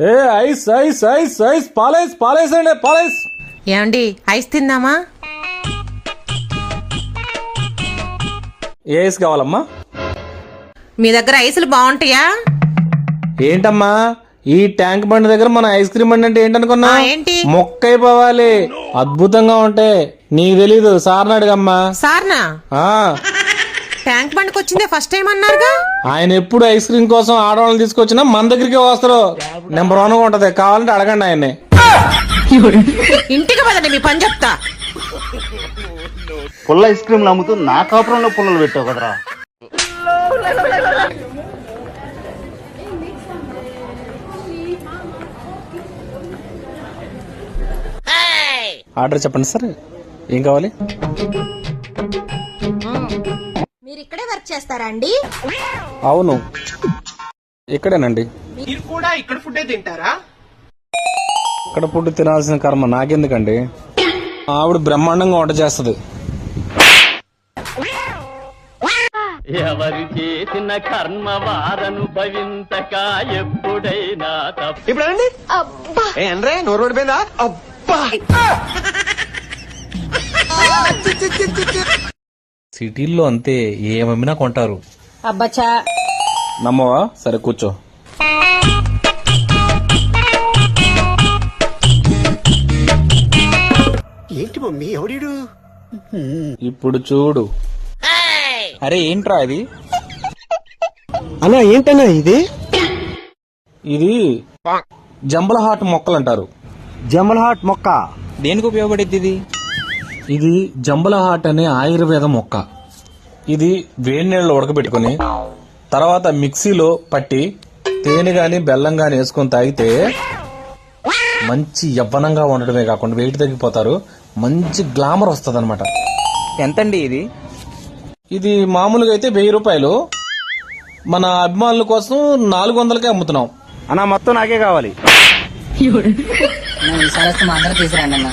ఏ ice ice ice ice palace palace అండి palace. ఏమండి ice తిందామా? ఏ ఐస్ కావాలమ్మా? మీ దగ్గర ఐసులు బాగుంటాయా? ఏంటమ్మా ఈ ట్యాంక్ బండి దగ్గర మన ఐస్ క్రీమ్ బండి అంటే ఏంటనుకున్నా? ఏంటి మొక్క అయిపోవాలి, అద్భుతంగా ఉంటాయి. నీకు తెలీదు, సార్ని అడుగమ్మా. సార్నా? ట్యాంక్ బండికి వచ్చిందే ఫస్ట్ టైం అన్నారుగా. ఆయన ఎప్పుడు ఐస్ క్రీమ్ కోసం ఆడవాళ్ళని తీసుకొచ్చినా మన దగ్గరికి వస్తారు. నెంబర్ 1 గా ఉంటది, కావాలంటే అడగండి ఆయన్ని. ఇంటికి పదండి, మీ పని చెప్తా. పుల్ల ఐస్ క్రీమ్లు అమ్ముతూ నా కాపురంలో పుల్లలు పెట్టావు కదరా. ఆర్డర్ చెప్పండి సార్, ఏం కావాలి? మీరు ఇక్కడే వర్క్ చేస్తారా అండి? అవును, ఇక్కడేనండి. మీరు కూడా ఇక్కడ ఫుడ్ తింటారా? ఇక్కడ ఫుడ్ తినాల్సిన కర్మ నాకెందుకండి, ఆవిడ బ్రహ్మాండంగా వంట చేస్తుంది. ఎవరు చేసిన కర్మ వారనుభవింతక ఎప్పుడైనా తప్పు. ఇప్పుడు అంటే నోరు పడిపోయిందా? అబ్బా సిటీల్లో అంతే, ఏమమ్మినా కొంటారు. అబ్బచ్చా నమ్మవా? సరే కూర్చో. ఏంటి మమ్మీ ఎవడీడు? ఇప్పుడు చూడు. అరే ఏంట్రా అది? అన్నా ఏంటన్నా ఇది? ఇది జంబల హాట్ మొక్కలు అంటారు. జమల్ హాట్ మొక్క దేనికి ఉపయోగపడింది ఇది? ఇది జంబల హాట్ అనే ఆయుర్వేద మొక్క. ఇది వేడి నీళ్ళు ఉడకబెట్టుకుని తర్వాత మిక్సీలో పట్టి తేనె గాని బెల్లం గాని వేసుకొని తాగితే మంచి యవ్వనంగా ఉండటమే కాకుండా వెయిట్ తగ్గిపోతారు, మంచి గ్లామర్ వస్తుంది అనమాట. ఎంతండి ఇది? ఇది మామూలుగా అయితే 1000 రూపాయలు. మన అభిమానుల కోసం 400కే అమ్ముతున్నాం. అన్నా మొత్తం నాకే కావాలి. తీసుకురండి అన్న.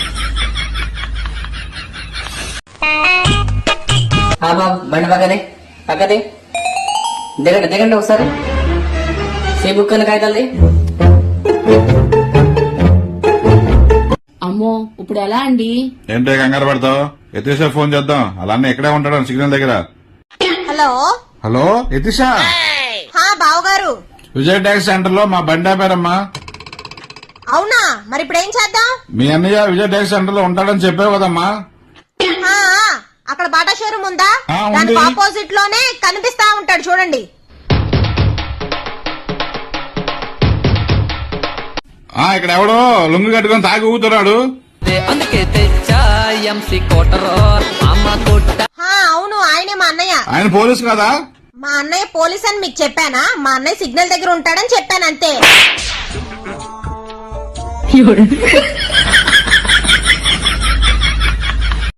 బండి పక్కది దిగండి ఒకసారి. సీ బుక్ అని కాగితాలది. అమ్మో ఇప్పుడు ఎలా అండి? ఏంటే కంగారు పడతావు? యతీషా ఫోన్ చేద్దాం, అలానే ఎక్కడే ఉంటాడు సిగ్నల్ దగ్గర. హలో హలో యతీషా, బావగారు, విజయ్ ట్యాక్స్ సెంటర్ లో మా బండి ఆపారమ్మా. అవునా? మరి ఇప్పుడు ఏం చేద్దాం? మీ అన్నయ్య విజయ్ ట్యాక్స్ సెంటర్ లో ఉంటాడని చెప్పావు కదమ్మా. అక్కడ బాటా షోరూమ్ ఉందా? ఉంది. దానికి ఆపోజిట్ లోనే కనిపిస్తా ఉంటాడు, చూడండి. ఇక్కడ ఎవడో లుంగి కట్టుకొని తాగి ఊగుతున్నాడు. అందుకే తెచ్చా ఎంసీ కోటరో అమ్మ కొట్ట. అవును, ఆయనే మా అన్నయ్య. ఆయన పోలీసు కదా? మా అన్నయ్య పోలీస్ అని మీకు చెప్పానా? మా అన్నయ్య సిగ్నల్ దగ్గర ఉంటాడని చెప్పాను అంతే.